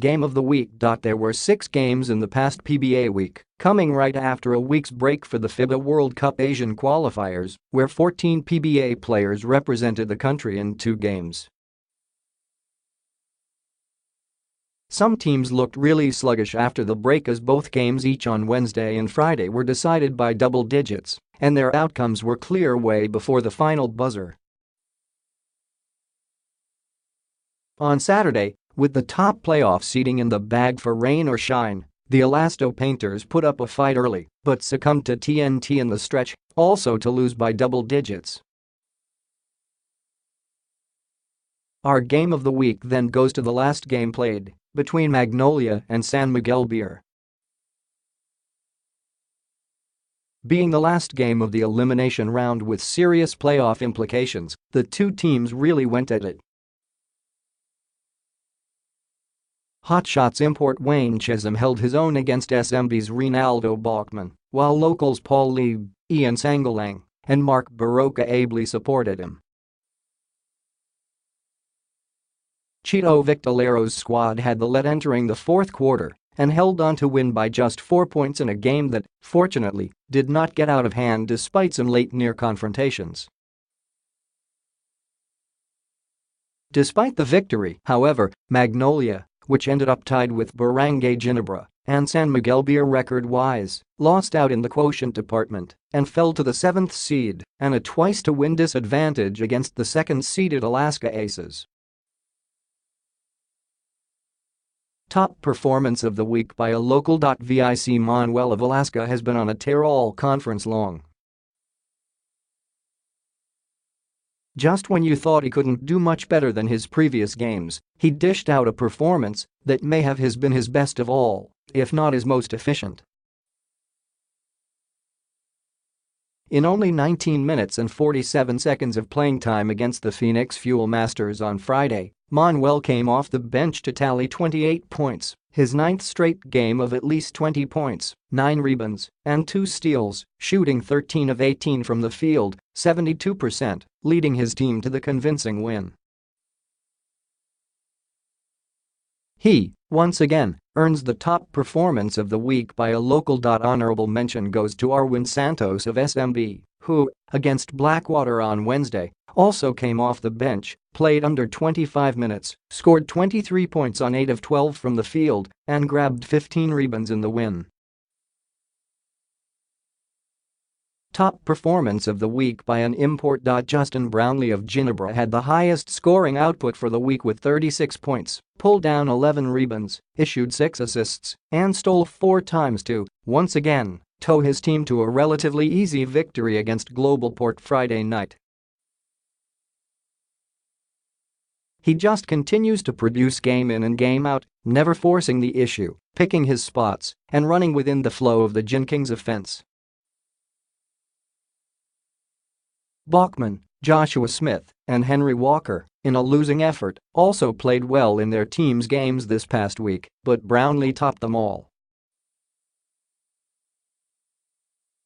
Game of the week. There were 6 games in the past PBA week, coming right after a week's break for the FIBA World Cup Asian Qualifiers, where 14 PBA players represented the country in 2 games. Some teams looked really sluggish after the break as both games each on Wednesday and Friday were decided by double digits, and their outcomes were clear way before the final buzzer. On Saturday, with the top playoff seeding in the bag for rain or shine, the Elasto Painters put up a fight early but succumbed to TNT in the stretch, also to lose by double digits. Our game of the week then goes to the last game played between Magnolia and San Miguel Beer. Being the last game of the elimination round with serious playoff implications, the 2 teams really went at it. Hotshots import Wayne Chism held his own against SMB's Renaldo Balkman, while locals Paul Lee, Ian Sangalang, and Mark Barroca ably supported him. Chito Victolero's squad had the lead entering the 4th quarter and held on to win by just 4 points in a game that, fortunately, did not get out of hand despite some late near-confrontations. Despite the victory, however, Magnolia, which ended up tied with Barangay Ginebra and San Miguel Beer record-wise, lost out in the quotient department and fell to the 7th seed and a twice-to-win disadvantage against the 2nd-seeded Alaska Aces. Top performance of the week by a local. Vic Manuel of Alaska has been on a tear all conference long. Just when you thought he couldn't do much better than his previous games, he dished out a performance that may have been his best of all, if not his most efficient. In only 19 minutes and 47 seconds of playing time against the Phoenix Fuel Masters on Friday, Manuel came off the bench to tally 28 points, his 9th straight game of at least 20 points, 9 rebounds, and 2 steals, shooting 13 of 18 from the field, 72%, leading his team to the convincing win. He, once again, earns the top performance of the week by a local. Honorable mention goes to Arwin Santos of SMB, who, against Blackwater on Wednesday, also came off the bench, played under 25 minutes, scored 23 points on 8 of 12 from the field, and grabbed 15 rebounds in the win. Top performance of the week by an import. Justin Brownlee of Ginebra had the highest scoring output for the week with 36 points, pulled down 11 rebounds, issued 6 assists, and stole 4 times to, once again, tow his team to a relatively easy victory against Globalport Friday night. He just continues to produce game in and game out, never forcing the issue, picking his spots, and running within the flow of the Gin Kings offense. Balkman, Joshua Smith, and Henry Walker, in a losing effort, also played well in their team's games this past week, but Brownlee topped them all.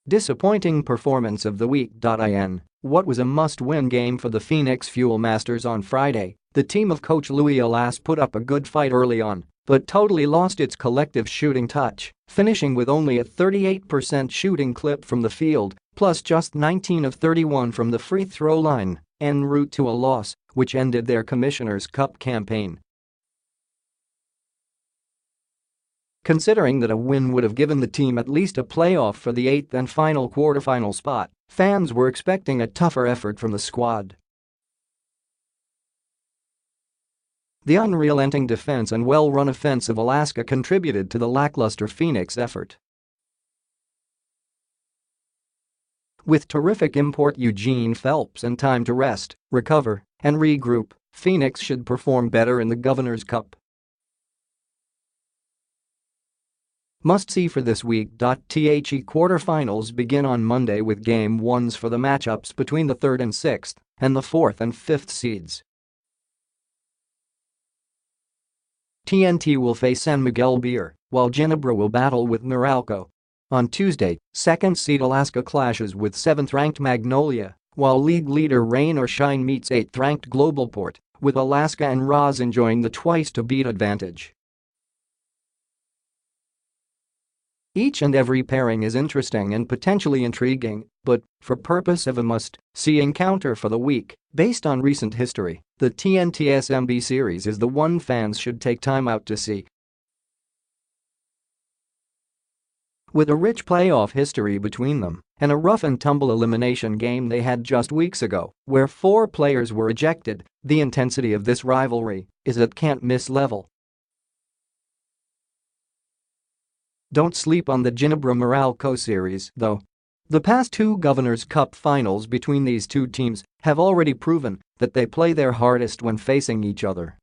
Disappointing performance of the week. In what was a must-win game for the Phoenix Fuel Masters on Friday, the team of coach Louis Alas put up a good fight early on, but totally lost its collective shooting touch, finishing with only a 38% shooting clip from the field, plus just 19 of 31 from the free throw line, en route to a loss, which ended their Commissioner's Cup campaign. Considering that a win would have given the team at least a playoff for the 8th and final quarterfinal spot, fans were expecting a tougher effort from the squad. The unrelenting defense and well-run offense of Alaska contributed to the lackluster Phoenix effort. With terrific import Eugene Phelps and time to rest, recover, and regroup, Phoenix should perform better in the Governor's Cup. Must-see for this week. The quarterfinals begin on Monday with Game 1s for the matchups between the 3rd and 6th, and the 4th and 5th seeds. TNT will face San Miguel Beer, while Ginebra will battle with Meralco. On Tuesday, 2nd seed Alaska clashes with 7th-ranked Magnolia, while league leader Rain or Shine meets 8th-ranked Globalport, with Alaska and Roz enjoying the twice-to-beat advantage. Each and every pairing is interesting and potentially intriguing, but, for purpose of a must-see encounter for the week, based on recent history, the TNT-SMB series is the one fans should take time out to see. With a rich playoff history between them and a rough-and-tumble elimination game they had just weeks ago, where 4 players were ejected, the intensity of this rivalry is at can't-miss level. Don't sleep on the Ginebra-Meralco series, though. The past 2 Governors' Cup finals between these two teams have already proven that they play their hardest when facing each other.